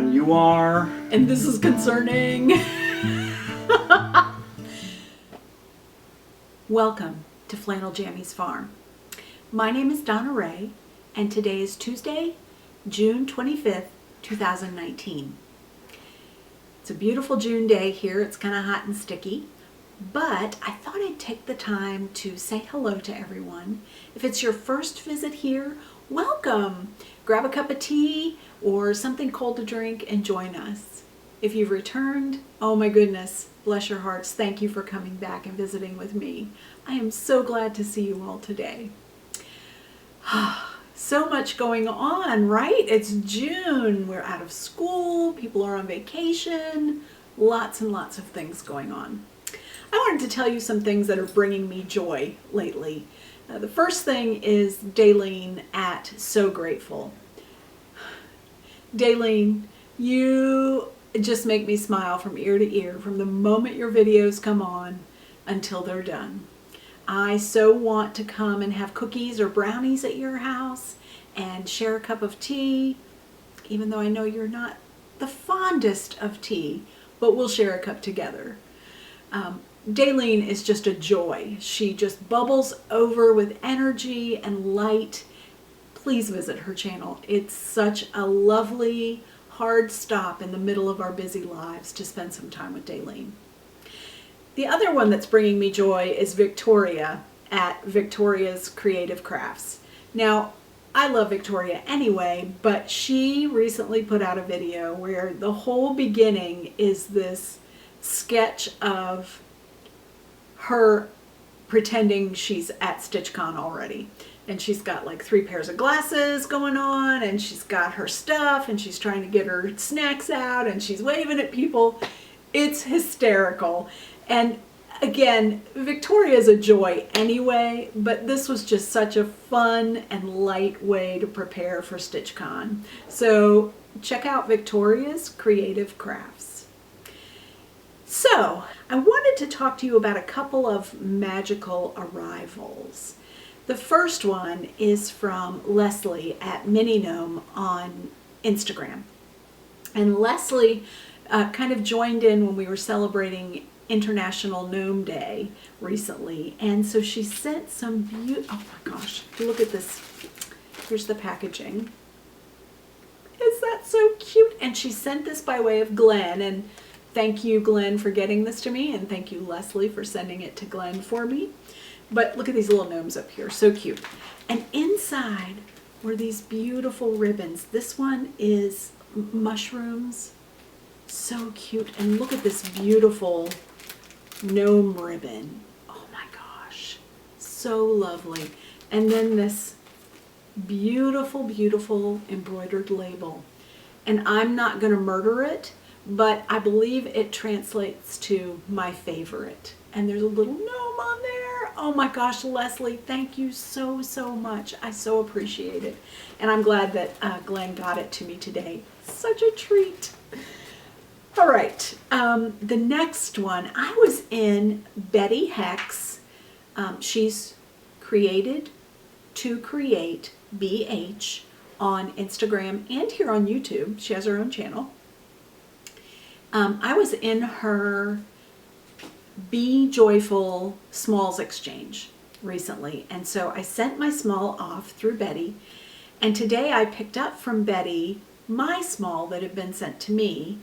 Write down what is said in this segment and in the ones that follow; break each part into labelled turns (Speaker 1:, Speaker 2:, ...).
Speaker 1: And you are?
Speaker 2: And this is concerning. Welcome to Flannel Jammy's Farm. My name is Donna Ray, and today is Tuesday, June 25th, 2019. It's a beautiful June day here. It's kind of hot and sticky, but I thought I'd take the time to say hello to everyone. If it's your first visit here, welcome. Grab a cup of tea or something cold to drink and join us. If you've returned, oh my goodness, bless your hearts. Thank you for coming back and visiting with me. I am so glad to see you all today. So much going on, right? It's June. We're out of school. People are on vacation. Lots and lots of things going on. I wanted to tell you some things that are bringing me joy lately. The first thing is Daylene at So Grateful. Daylene, you just make me smile from ear to ear from the moment your videos come on until they're done. I so want to come and have cookies or brownies at your house and share a cup of tea, even though I know you're not the fondest of tea, but we'll share a cup together. Daylene is just a joy. She just bubbles over with energy and light. Please visit her channel. It's such a lovely, hard stop in the middle of our busy lives to spend some time with Daylene. The other one that's bringing me joy is Victoria at Victoria's Creative Crafts. Now, I love Victoria anyway, but she recently put out a video where the whole beginning is this sketch of her pretending she's at StitchCon already. And she's got like 3 pairs of glasses going on, and she's got her stuff, and she's trying to get her snacks out, and she's waving at people. It's hysterical. And again, Victoria's a joy anyway, but this was just such a fun and light way to prepare for StitchCon. So check out Victoria's Creative Crafts. So I wanted to talk to you about a couple of magical arrivals. The first one is from Leslie at Mini Gnome on Instagram. And Leslie kind of joined in when we were celebrating International Gnome Day recently. And so she sent some oh my gosh, look at this. Here's the packaging. Is that so cute? And she sent this by way of Glenn. And thank you, Glenn, for getting this to me. And thank you, Leslie, for sending it to Glenn for me. But look at these little gnomes up here, so cute. And inside were these beautiful ribbons. This one is mushrooms, so cute. And look at this beautiful gnome ribbon. Oh my gosh, so lovely. And then this beautiful, beautiful embroidered label. And I'm not gonna murder it, but I believe it translates to my favorite. And there's a little gnome on there. Oh my gosh, Leslie, thank you so, so much. I so appreciate it. And I'm glad that Glenn got it to me today. Such a treat. All right, the next one, I was in Betty Heck's. She's created to create BH on Instagram and here on YouTube. She has her own channel. I was in her Be Joyful Smalls Exchange recently, and so I sent my small off through Betty, and today I picked up from Betty my small that had been sent to me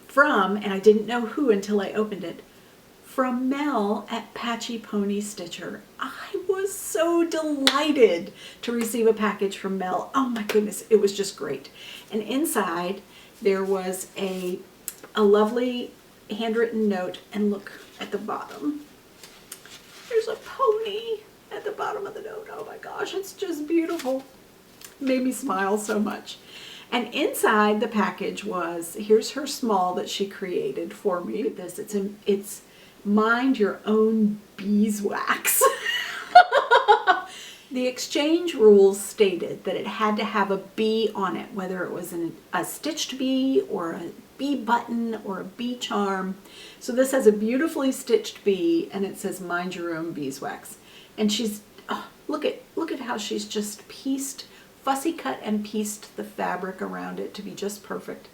Speaker 2: from, and I didn't know who until I opened it, from Mel at Patchy Pony Stitcher. I was so delighted to receive a package from Mel. Oh my goodness, it was just great. And inside there was a lovely handwritten note, and look at the bottom. There's a pony at the bottom of the note. Oh my gosh, it's just beautiful. Made me smile so much. And inside the package was, here's her small that she created for me. Look at this, it's mind your own beeswax. The exchange rules stated that it had to have a bee on it, whether it was a stitched bee or a bee button or a bee charm. So this has a beautifully stitched bee, and it says mind your own beeswax. And she's, oh, look at how she's just pieced fussy cut and pieced the fabric around it to be just perfect.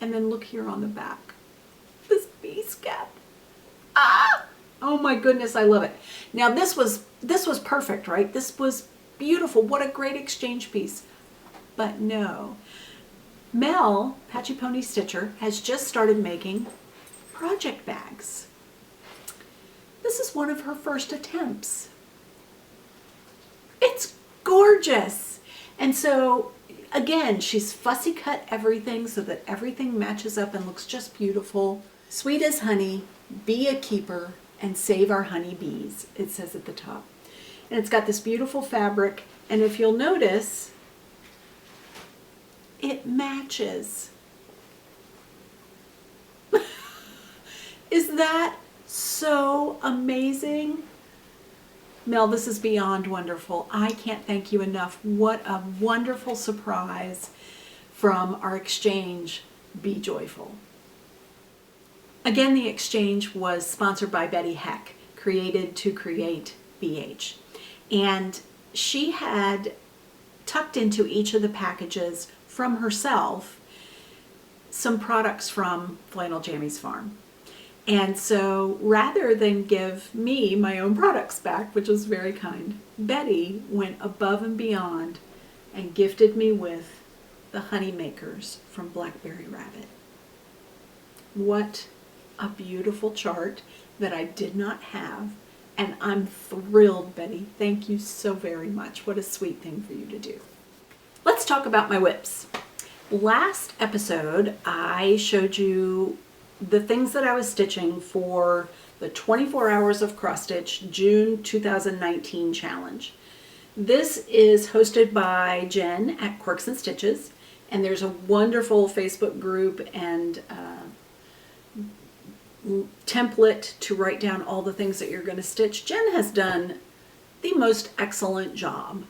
Speaker 2: And then look here on the back, this bee's cap. Ah! Oh my goodness, I love it. Now this was perfect, right? This was beautiful. What a great exchange piece. But no. Mel, Patchy Pony Stitcher, has just started making project bags. This is one of her first attempts. It's gorgeous. And so again, she's fussy cut everything so that everything matches up and looks just beautiful. Sweet as honey, be a keeper, and save our honey bees, it says at the top. And it's got this beautiful fabric, and if you'll notice, it matches. Is that so amazing? Mel, this is beyond wonderful. I can't thank you enough. What a wonderful surprise from our exchange. Be joyful. Again, the exchange was sponsored by Betty Heck, created to create BH. And she had tucked into each of the packages from herself some products from Flannel Jammy's farm. And so rather than give me my own products back, which was very kind, Betty went above and beyond and gifted me with the honey makers from Blackberry Rabbit. What a beautiful chart that I did not have, and I'm thrilled, Betty. Thank you so very much. What a sweet thing for you to do. Let's talk about my whips. Last episode, I showed you the things that I was stitching for the 24 Hours of Cross Stitch June 2019 challenge. This is hosted by Jen at Quirks and Stitches, and there's a wonderful Facebook group and template to write down all the things that you're going to stitch. Jen has done the most excellent job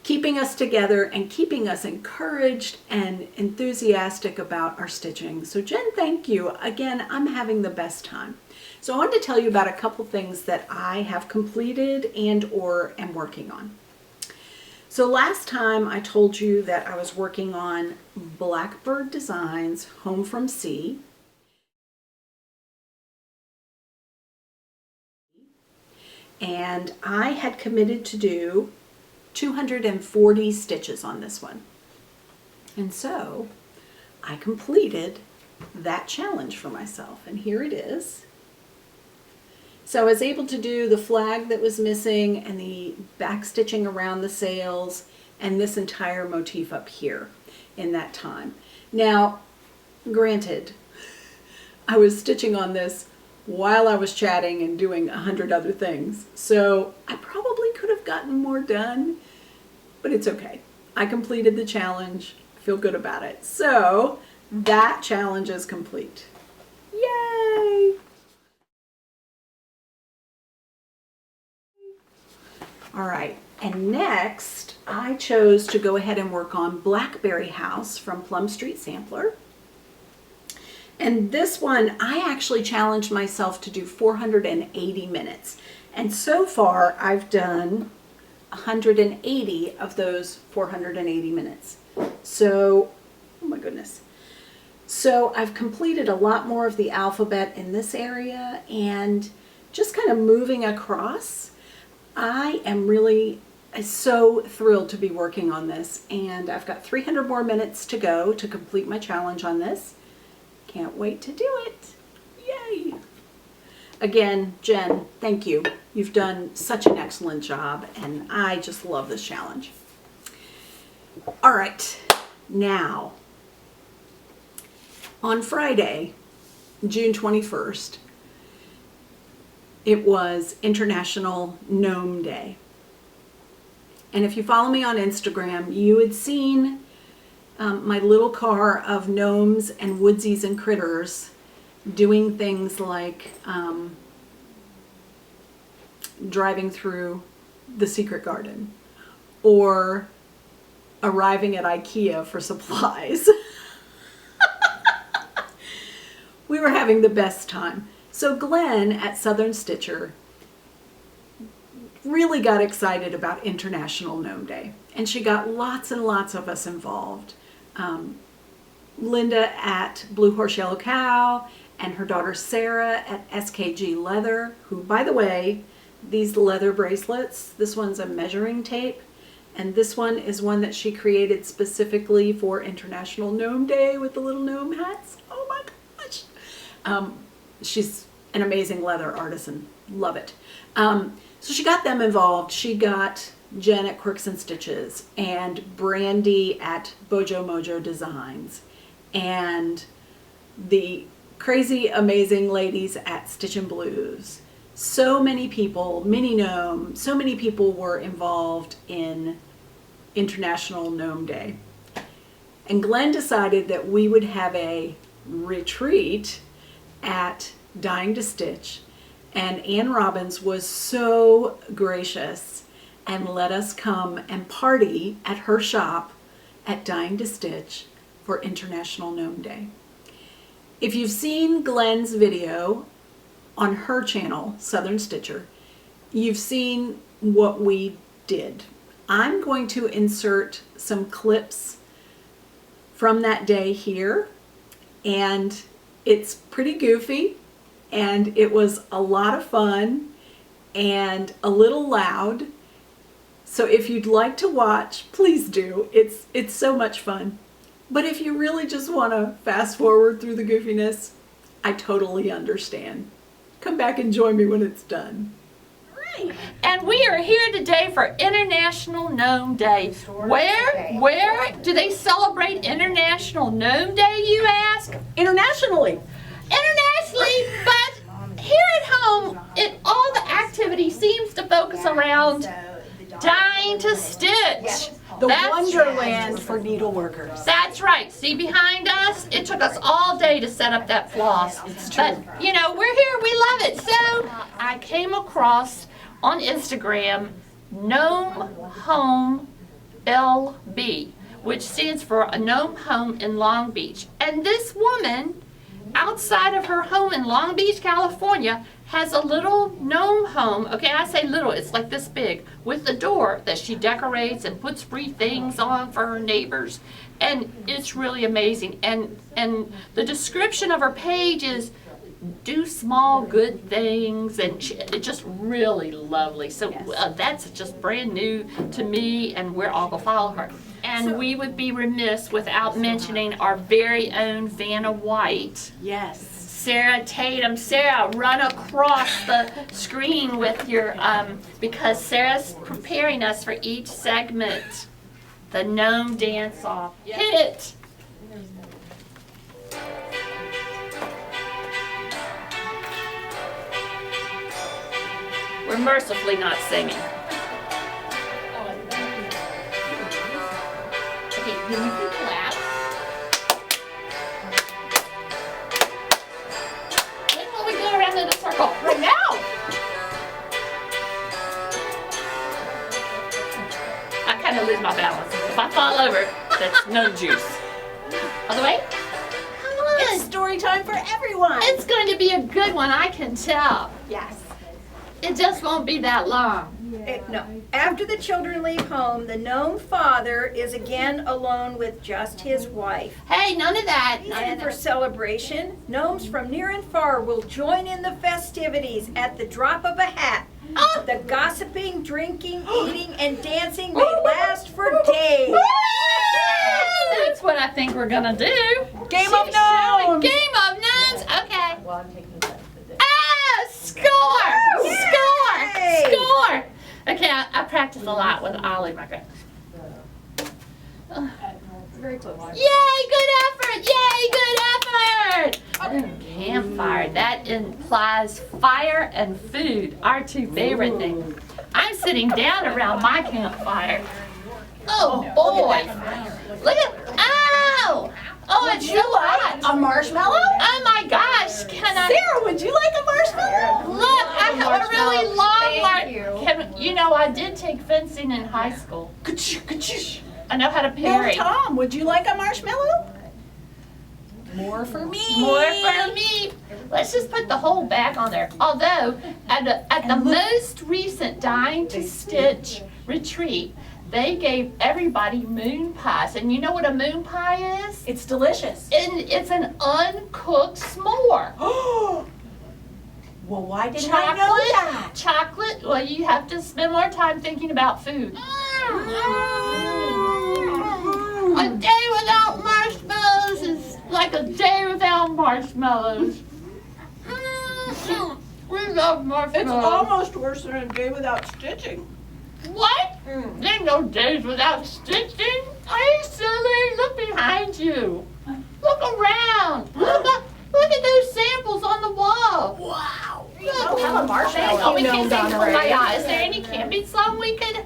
Speaker 2: keeping us together and keeping us encouraged and enthusiastic about our stitching. So Jen, thank you. Again, I'm having the best time. So I wanted to tell you about a couple things that I have completed and or am working on. So last time I told you that I was working on Blackbird Designs Home from Sea. And I had committed to do 240 stitches on this one. And so I completed that challenge for myself, and here it is. So I was able to do the flag that was missing and the back stitching around the sails and this entire motif up here in that time. Now, granted, I was stitching on this while I was chatting and doing 100 other things. So I probably could have gotten more done, but it's okay. I completed the challenge. I feel good about it. So that challenge is complete. Yay! All right, and next I chose to go ahead and work on Blackberry House from Plum Street Sampler. And this one, I actually challenged myself to do 480 minutes. And so far, I've done 180 of those 480 minutes. So, oh my goodness. So I've completed a lot more of the alphabet in this area and just kind of moving across. I am really so thrilled to be working on this. And I've got 300 more minutes to go to complete my challenge on this. Can't wait to do it. Yay! Again, Jen, thank you. You've done such an excellent job, and I just love this challenge. All right, now, on Friday, June 21st, it was International Gnome Day. And if you follow me on Instagram, you had seen my little car of gnomes and woodsies and critters doing things like driving through the secret garden or arriving at IKEA for supplies. We were having the best time. So Glenn at Southern Stitcher really got excited about International Gnome Day. And she got lots and lots of us involved. Linda at Blue Horse Yellow Cow, and her daughter Sarah at SKG Leather, who, by the way, these leather bracelets, this one's a measuring tape, and this one is one that she created specifically for International Gnome Day with the little gnome hats. Oh my gosh. She's an amazing leather artisan. Love it. So she got them involved. She got Jen at Quirks and Stitches, and Brandy at Bojo Mojo Designs, and the crazy amazing ladies at Stitch and Blues. So many people, Mini Gnome, so many people were involved in International Gnome Day. And Glenn decided that we would have a retreat at Dying to Stitch, and Ann Robbins was so gracious and let us come and party at her shop at Dying to Stitch for International Gnome Day. If you've seen Glenn's video on her channel, Southern Stitcher, you've seen what we did. I'm going to insert some clips from that day here, and it's pretty goofy, and it was a lot of fun and a little loud. So if you'd like to watch, please do. It's so much fun. But if you really just want to fast forward through the goofiness, I totally understand. Come back and join me when it's done.
Speaker 1: Right. And we are here today for International Gnome Day. Where do they celebrate International Gnome Day, you ask?
Speaker 2: Internationally.
Speaker 1: Internationally, but here at home, all the activity seems to focus around Dying to Stitch.
Speaker 2: The wonderland for needle workers.
Speaker 1: That's right. See behind us? It took us all day to set up that floss.
Speaker 2: It's true.
Speaker 1: But, you know, we're here. We love it. So I came across on Instagram Gnome Home LB, which stands for a Gnome Home in Long Beach. And this woman, outside of her home in Long Beach, California, has a little gnome home. Okay, I say little, it's like this big, with a door that she decorates and puts free things on for her neighbors. And it's really amazing. And the description of her page is do small good things, and it's just really lovely. So that's just brand new to me, and we're all gonna follow her. And we would be remiss without mentioning our very own Vanna White.
Speaker 2: Yes.
Speaker 1: Sarah Tatum. Sarah, run across the screen with your, because Sarah's preparing us for each segment. The Gnome Dance-Off. Hit it! We're mercifully not singing. Okay, then you can clap. When will we go around in a circle? Right now! I kind of lose my balance. If I fall over, that's no juice. Other way? Come on!
Speaker 3: It's story time for everyone.
Speaker 1: It's going to be a good one, I can tell.
Speaker 3: Yes.
Speaker 1: It just won't be that long.
Speaker 3: No. After the children leave home, the gnome father is again alone with just his wife.
Speaker 1: Hey, none of that.
Speaker 3: And for celebration, gnomes from near and far will join in the festivities at the drop of a hat.
Speaker 1: Oh.
Speaker 3: The gossiping, drinking, eating, and dancing may last for days.
Speaker 1: That's what I think we're gonna do.
Speaker 2: Game of Gnomes!
Speaker 1: Game of Gnomes. Okay. Ah, score!
Speaker 3: Yay!
Speaker 1: Score! Score! Okay, I practice a lot with Ollie, my friend.
Speaker 3: Very close.
Speaker 1: Yay, good effort! Yay, good effort! Campfire, that implies fire and food, our two favorite things. I'm sitting down around my campfire. Oh boy! Look at, ow! Oh, it's so hot.
Speaker 3: A marshmallow?
Speaker 1: Oh my gosh, can I?
Speaker 3: Sarah, would you like a marshmallow?
Speaker 1: Look, I have a really long
Speaker 3: Thank you.
Speaker 1: You know, I did take fencing in high school. I know how to parry.
Speaker 3: Tom, would you like a marshmallow? More for me.
Speaker 1: More for me. Let's just put the whole bag on there. Although, at the most recent Dying to Stitch retreat, they gave everybody moon pies. And you know what a moon pie is?
Speaker 2: It's delicious.
Speaker 1: And it's an uncooked s'more.
Speaker 2: Well, why didn't I know that?
Speaker 1: Chocolate. Well, you have to spend more time thinking about food. A day without marshmallows is like a day without marshmallows. We love marshmallows.
Speaker 3: It's almost worse than a day without stitching.
Speaker 1: What? There's no days without stitching. Are you silly? Look behind you. Look around. Look at those samples on the wall. Wow.
Speaker 3: I'll have a marshmallow.
Speaker 1: Oh, we can sing Kumbaya. Is there any camping song we could?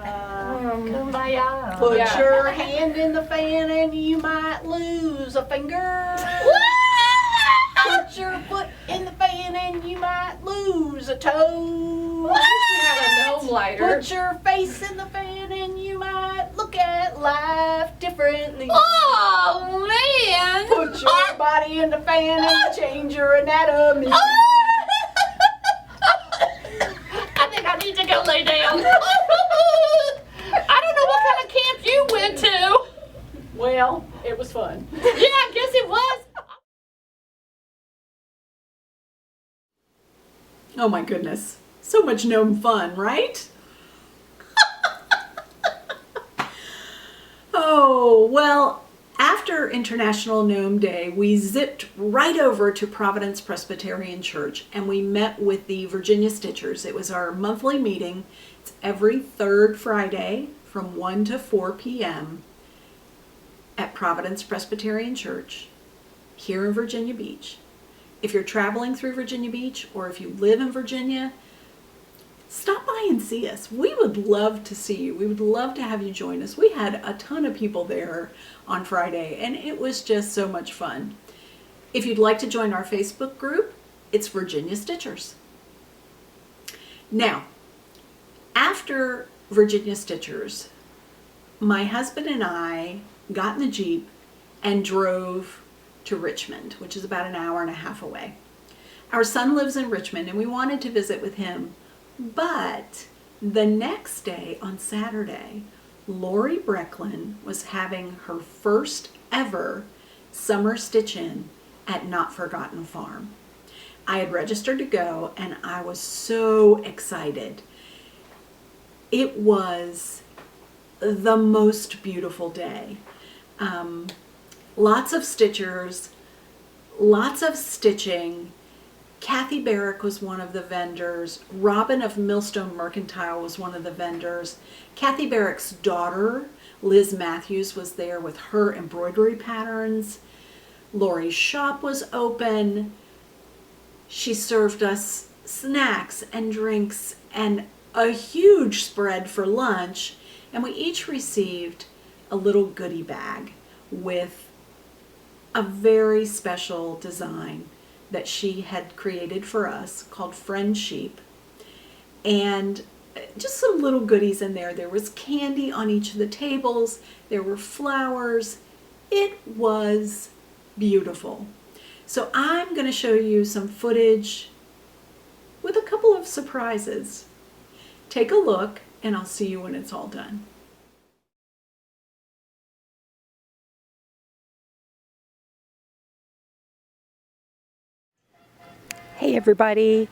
Speaker 1: Kumbaya.
Speaker 3: Put your hand in the fan and you might lose a finger. Put your foot in the fan and you might lose a toe. Put your face in the fan and you might look at life differently.
Speaker 1: Oh, man.
Speaker 3: Put your body in the fan and change your anatomy.
Speaker 1: I think I need to go lay down. I don't know what kind of camp you went to.
Speaker 2: Well, it was fun.
Speaker 1: Yeah, I guess it was.
Speaker 2: Oh my goodness. So much gnome fun, right? Oh, well, after International Gnome Day, we zipped right over to Providence Presbyterian Church and we met with the Virginia Stitchers. It was our monthly meeting. It's every third Friday from 1 to 4 p.m. at Providence Presbyterian Church here in Virginia Beach. If you're traveling through Virginia Beach or if you live in Virginia, stop by and see us. We would love to see you. We would love to have you join us. We had a ton of people there on Friday and it was just so much fun. If you'd like to join our Facebook group, it's Virginia Stitchers. Now, after Virginia Stitchers, my husband and I got in the Jeep and drove to Richmond, which is about an hour and a half away. Our son lives in Richmond and we wanted to visit with him, but the next day on Saturday, Lori Brecklin was having her first ever summer stitch-in at Notforgotten Farm. I had registered to go and I was so excited. It was the most beautiful day. Lots of stitchers, lots of stitching. Kathy Barrick was one of the vendors. Robin of Millstone Mercantile was one of the vendors. Kathy Barrick's daughter, Liz Matthews, was there with her embroidery patterns. Lori's shop was open. She served us snacks and drinks and a huge spread for lunch. And we each received a little goodie bag with a very special design that she had created for us called Friend Sheep, and just some little goodies in there. There was candy on each of the tables, there were flowers. It was beautiful. So I'm going to show you some footage with a couple of surprises. Take a look and I'll see you when it's all done.
Speaker 4: Hey everybody!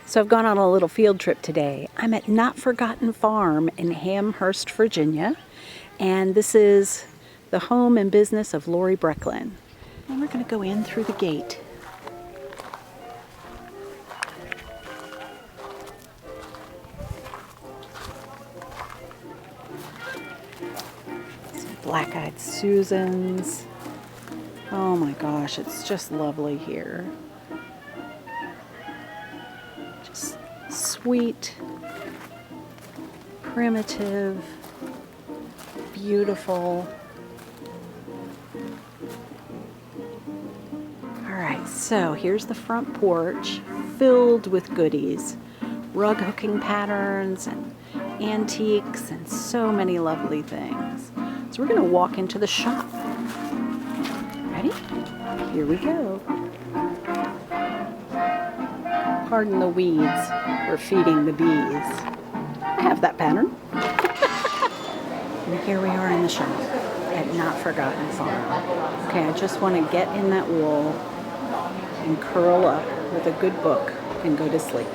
Speaker 4: So I've gone on a little field trip today. I'm at Notforgotten Farm in Amherst, Virginia, and this is the home and business of Lori Brecklin. And we're going to go in through the gate. Some black-eyed Susans. Oh my gosh, it's just lovely here. Sweet, primitive, beautiful. All right, so here's the front porch filled with goodies, rug hooking patterns and antiques and so many lovely things. So we're going to walk into the shop. Ready? Here we go. Pardon the weeds, we're feeding the bees. I have that pattern. And here we are in the shop at Notforgotten Farm. Okay, I just want to get in that wool and curl up with a good book and go to sleep.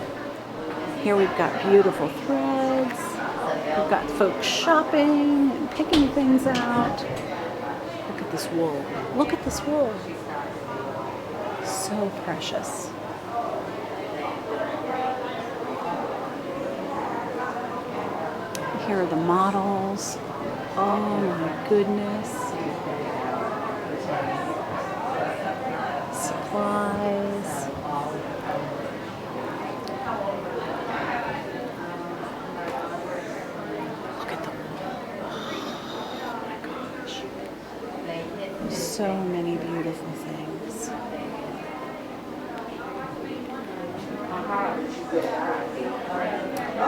Speaker 4: Here we've got beautiful threads. We've got folks shopping and picking things out. Look at this wool. Look at this wool. So precious. Here are the models. Oh my goodness. Supplies. Look at the wool. Oh my gosh. So many beautiful things.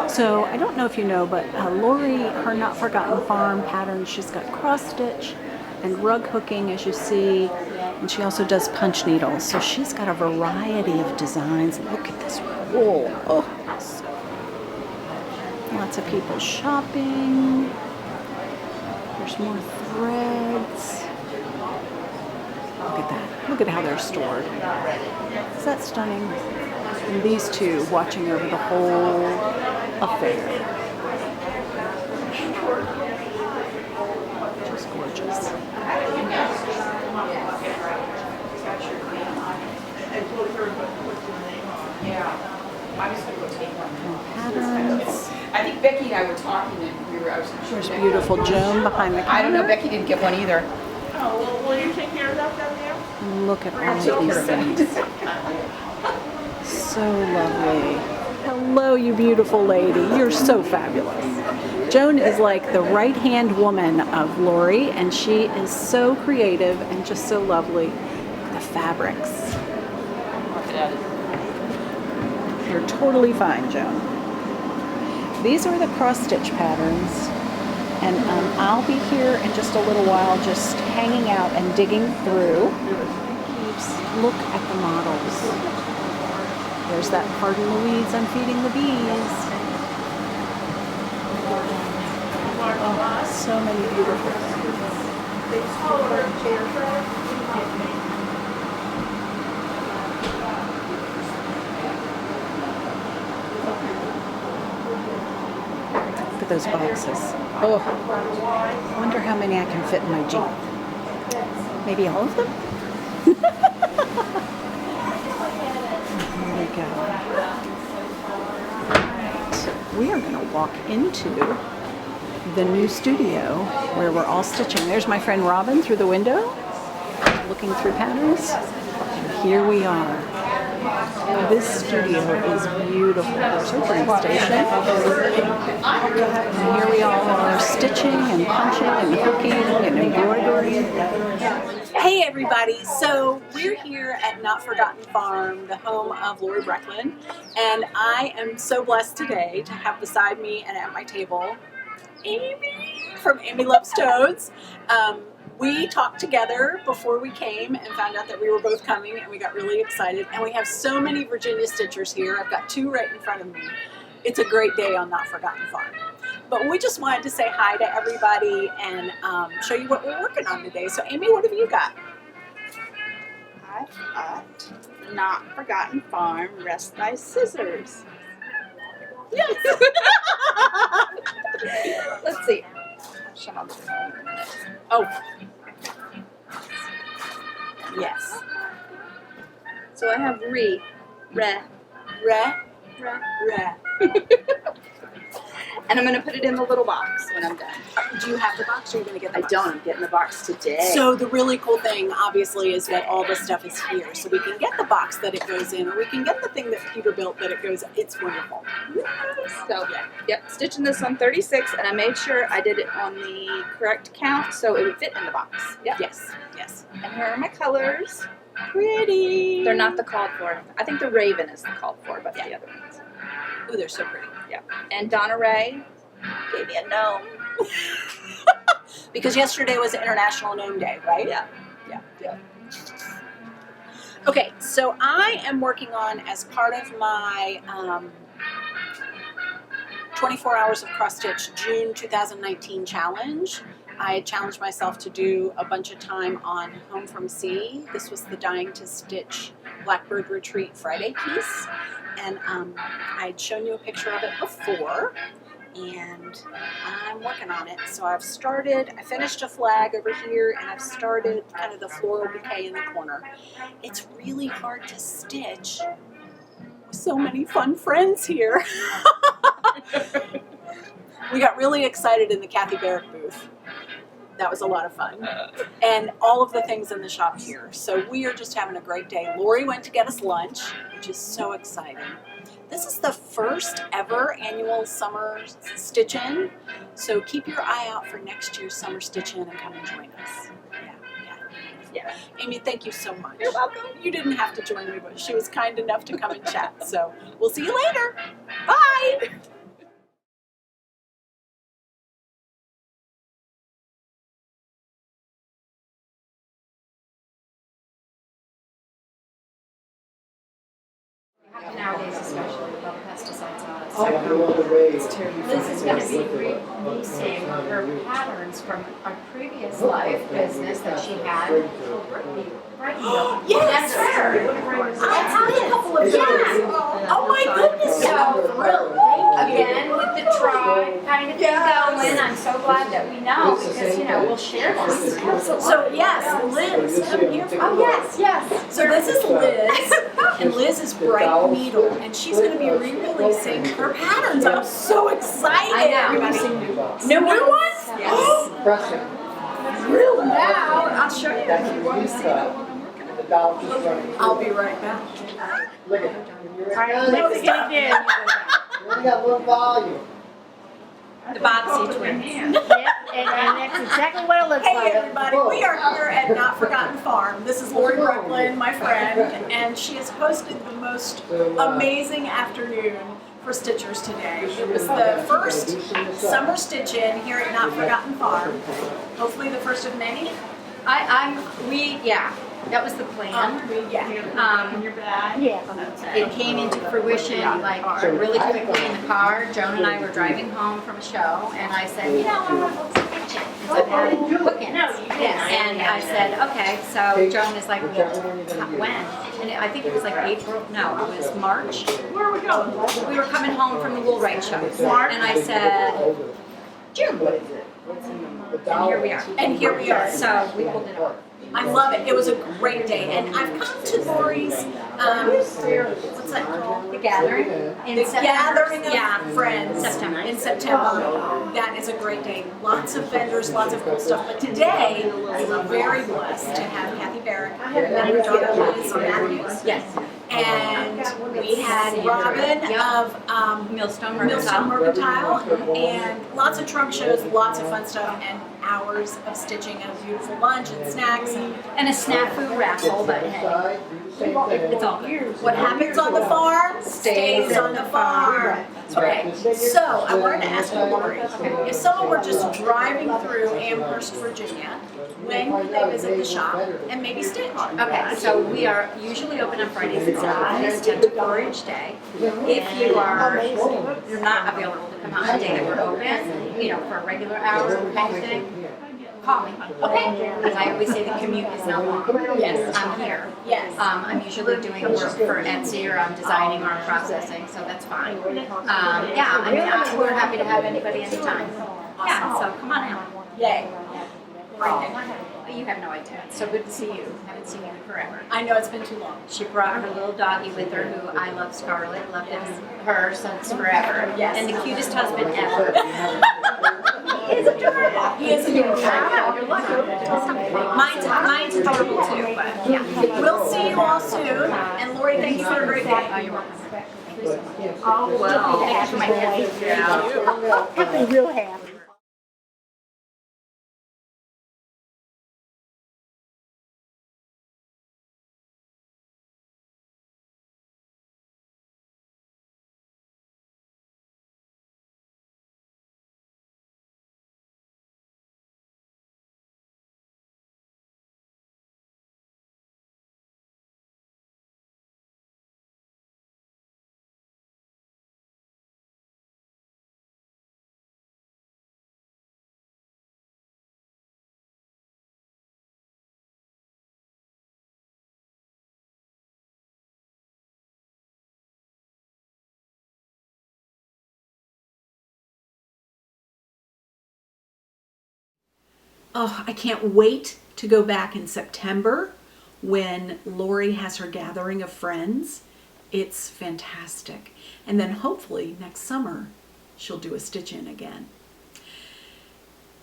Speaker 4: So I don't know if you know, but Lori, her Notforgotten Farm pattern, she's got cross stitch and rug hooking, as you see, and she also does punch needles. So she's got a variety of designs. Look at this wool. Oh, so lots of people shopping. There's more threads. Look at that. Look at how they're stored. Is that stunning? And these two watching over the whole affair. Just gorgeous. More patterns.
Speaker 5: I think Becky and I were talking and I was sure.
Speaker 4: There's beautiful Joan behind the counter.
Speaker 5: I don't know, Becky didn't get one either.
Speaker 1: Oh, will you take care of that down there?
Speaker 4: And look at all of these things. So lovely. Hello, you beautiful lady. You're so fabulous. Joan is like the right-hand woman of Lori, and she is so creative and just so lovely. The fabrics. You're totally fine, Joan. These are the cross-stitch patterns, and I'll be here in just a little while just hanging out and digging through. Look at the models. There's that pardon the weeds, I'm feeding the bees. Oh, so many beautiful things. Look at those boxes. Oh, I wonder how many I can fit in my Jeep. Maybe all of them? Here we go. Right. We are going to walk into the new studio where we're all stitching. There's my friend Robin through the window, looking through patterns. And here we are. This studio is beautiful. There's her train station. And here we all are stitching and punching and hooking and embroidering.
Speaker 2: Hey everybody, so we're here at Notforgotten Farm, the home of Lori Brecklin, and I am so blessed today to have beside me and at my table Amy from Amy Loves Toads. We talked together before we came and found out that we were both coming, and we got really excited, and we have so many Virginia Stitchers here. I've got two right in front of me. It's a great day on Notforgotten Farm. But we just wanted to say hi to everybody and show you what we're working on today. So Amy, what have you got?
Speaker 3: I've got Notforgotten Farm Rest by Scissors.
Speaker 2: Yes.
Speaker 3: Let's see.
Speaker 2: Oh. Yes.
Speaker 3: So I have re. And I'm going to put it in the little box when I'm done.
Speaker 2: Do you have the box or are you going to get the
Speaker 3: I
Speaker 2: box?
Speaker 3: don't. I'm getting the box today.
Speaker 2: So the really cool thing, obviously, is that all the stuff is here. So we can get the box that it goes in, or we can get the thing that Peter built that it goes. It's wonderful.
Speaker 3: So, yep, stitching this on 36, and I made sure I did it on the correct count so it would fit in the box. Yep.
Speaker 2: Yes, yes.
Speaker 3: And here are my colors.
Speaker 2: Pretty.
Speaker 3: They're not the called for. I think the raven is the called for, but the other ones.
Speaker 2: Ooh, they're so pretty.
Speaker 3: Yep. And Donna Ray gave me a gnome.
Speaker 2: Because yesterday was International Gnome Day, right?
Speaker 3: Yeah.
Speaker 2: Yeah. Okay, so I am working on, as part of my 24 Hours of Cross Stitch June 2019 challenge. I had challenged myself to do a bunch of time on Home from Sea. This was the Dying to Stitch Blackbird Retreat Friday piece. And I'd shown you a picture of it before, and I'm working on it. So I finished a flag over here, and I've started kind of the floral bouquet in the corner. It's really hard to stitch with so many fun friends here. We got really excited in the Kathy Barrett booth. That was a lot of fun. And all of the things in the shop here. So we are just having a great day. Lori went to get us lunch, which is so exciting. This is the first ever annual summer stitch-in. So keep your eye out for next year's summer stitch-in and come and join us. Yeah. Amy, thank you so much. You're welcome. You didn't have to join me, but she was kind enough to come and chat. So we'll see you later. Bye.
Speaker 5: Nowadays, especially with all the pesticides on it.
Speaker 6: Liz is going to be releasing her patterns from a previous life business that she had for Brighton.
Speaker 2: Yes.
Speaker 6: That's her.
Speaker 2: I have a couple of those. Oh my goodness.
Speaker 6: So, really, again, with the tribe kind of thing going, I'm so glad that we know because, we'll share this.
Speaker 2: So yes, Liz, come here.
Speaker 6: Oh, yes.
Speaker 2: So this is Liz, and Liz is Bright Needle, and she's going to be re-releasing her patterns. I'm so excited.
Speaker 6: I know.
Speaker 2: New ones?
Speaker 6: Yes.
Speaker 2: Really? Now, I'll show you if you want to see them. I'll be right back.
Speaker 3: Look at it.
Speaker 2: No, stop.
Speaker 3: You only got one volume.
Speaker 6: The Botsy twins.
Speaker 7: And that's exactly what it looks
Speaker 2: Hey
Speaker 7: like.
Speaker 2: everybody, we are here at Notforgotten Farm. This is Lori Brooklyn, my friend, and she has hosted the most amazing afternoon for Stitchers today. It was the first summer stitch-in here at Notforgotten Farm. Hopefully the first of many.
Speaker 6: That was the plan.
Speaker 7: Yeah.
Speaker 6: It came into fruition like really quickly in the car. Joan and I were driving home from a show, and I said, I want to go stitching. So I added bookends. And I said, okay. So Joan is like, well, when? And I think it was like April. No, it was March. Where are we going? We were coming home from the Woolwright show, and I said, June. And here we are.
Speaker 2: And here we are.
Speaker 6: So we pulled it off.
Speaker 2: I love it. It was a great day. And I've come to Lori's, what's that called?
Speaker 6: The gathering.
Speaker 2: The gathering of friends
Speaker 6: September.
Speaker 2: in September. That is a great day. Lots of vendors, lots of cool stuff. But today, we were very blessed to have Kathy Barrett and her daughter Liz Matthews.
Speaker 6: Yes.
Speaker 2: And we had Robin of
Speaker 6: Millstone
Speaker 2: Mercantile, and lots of trunk shows, lots of fun stuff, and hours of stitching and a beautiful lunch and snacks.
Speaker 6: And a snafu raffle, but hey, it's all good.
Speaker 2: What happens on the farm stays on the farm. Okay, so I wanted to ask you, Lori, if someone were just driving through Amherst, Virginia, when can they visit the shop and maybe stitch?
Speaker 6: Okay, so we are usually open on Fridays and Saturdays, 10 to 4 each day. If you're not available to come out on the day that we're open, for a regular hour kind of thing, call me, okay? Because I always say the commute is not long. Yes, I'm here.
Speaker 2: Yes.
Speaker 6: I'm usually doing work for Etsy, or I'm designing or I'm processing, so that's fine. We're happy to have anybody anytime. Yeah, so come on out.
Speaker 2: Yay.
Speaker 6: You have no idea. It's so good to see you. Haven't seen you in forever.
Speaker 2: I know it's been too long.
Speaker 6: She brought her little doggy with her, who I love, Scarlett. Loved her since forever.
Speaker 2: Yes.
Speaker 6: And the cutest husband ever.
Speaker 2: He is adorable. He is adorable. Mine's adorable too, but yeah. We'll see you all soon. And Lori, thank you for a great day.
Speaker 6: Oh, you're welcome.
Speaker 7: Oh,
Speaker 6: Well, thanks for my kids.
Speaker 7: I'll be real happy.
Speaker 2: Oh, I can't wait to go back in September when Lori has her gathering of friends. It's fantastic. And then hopefully next summer she'll do a stitch in again.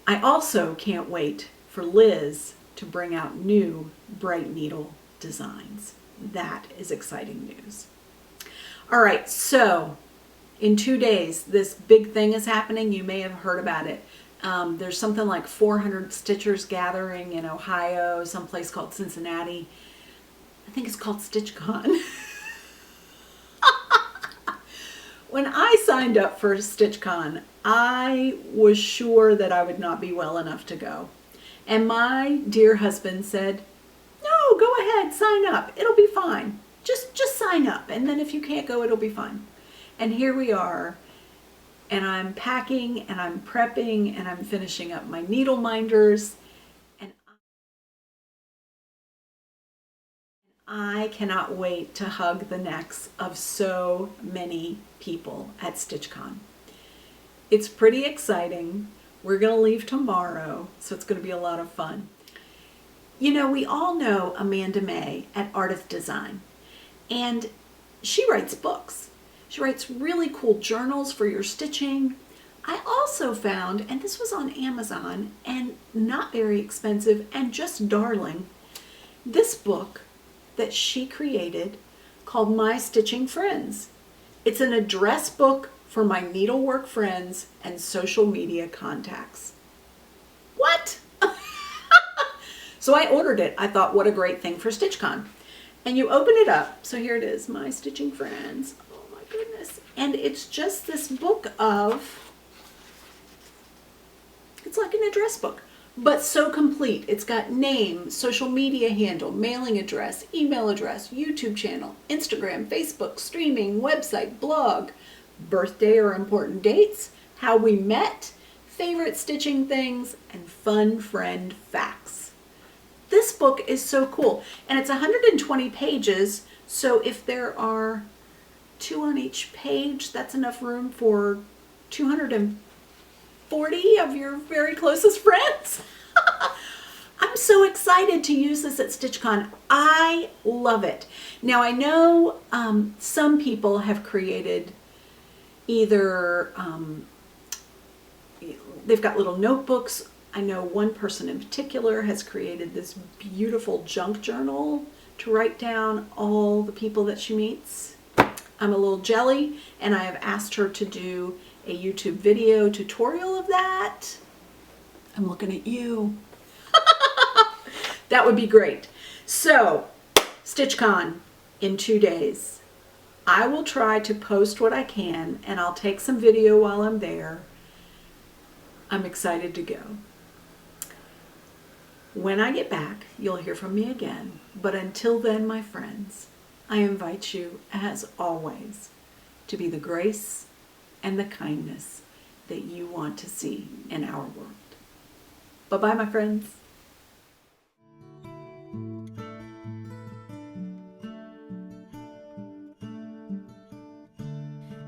Speaker 2: I also can't wait for Liz to bring out new bright needle designs. That is exciting news. All right, so in 2 days, this big thing is happening. You may have heard about it. There's something like 400 stitchers gathering in Ohio, someplace called Cincinnati. I think it's called StitchCon. When I signed up for StitchCon, I was sure that I would not be well enough to go. And my dear husband said, no, go ahead, sign up. It'll be fine. Just sign up. And then if you can't go, it'll be fine. And here we are. And I'm packing and I'm prepping and I'm finishing up my needle minders. And I cannot wait to hug the necks of so many people at StitchCon. It's pretty exciting. We're going to leave tomorrow, so it's going to be a lot of fun. You know, we all know Amanda May at Artist Design, and she writes books. She writes really cool journals for your stitching. I also found, and this was on Amazon and not very expensive and just darling, this book that she created called My Stitching Friends. It's an address book for my needlework friends and social media contacts. What? So I ordered it. I thought, what a great thing for StitchCon. And you open it up. So here it is, My Stitching Friends. Oh my goodness. And it's just this book of, it's like an address book, but so complete. It's got name, social media handle, mailing address, email address, YouTube channel, Instagram, Facebook, streaming, website, blog, birthday or important dates, how we met, favorite stitching things, and fun friend facts. This book is so cool, and it's 120 pages, so if there are 2 on each page, that's enough room for 240 of your very closest friends. I'm so excited to use this at StitchCon. I love it. Now I know some people have created either, they've got little notebooks. I know one person in particular has created this beautiful junk journal to write down all the people that she meets. I'm a little jelly, and I have asked her to do a YouTube video tutorial of that. I'm looking at you. That would be great. So, StitchCon in 2 days. I will try to post what I can, and I'll take some video while I'm there. I'm excited to go. When I get back, you'll hear from me again. But until then, my friends, I invite you, as always, to be the grace and the kindness that you want to see in our world. Bye-bye, my friends.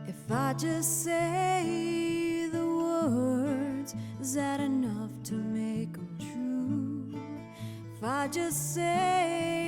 Speaker 8: If I just say the words, is that enough to make them true? If I just say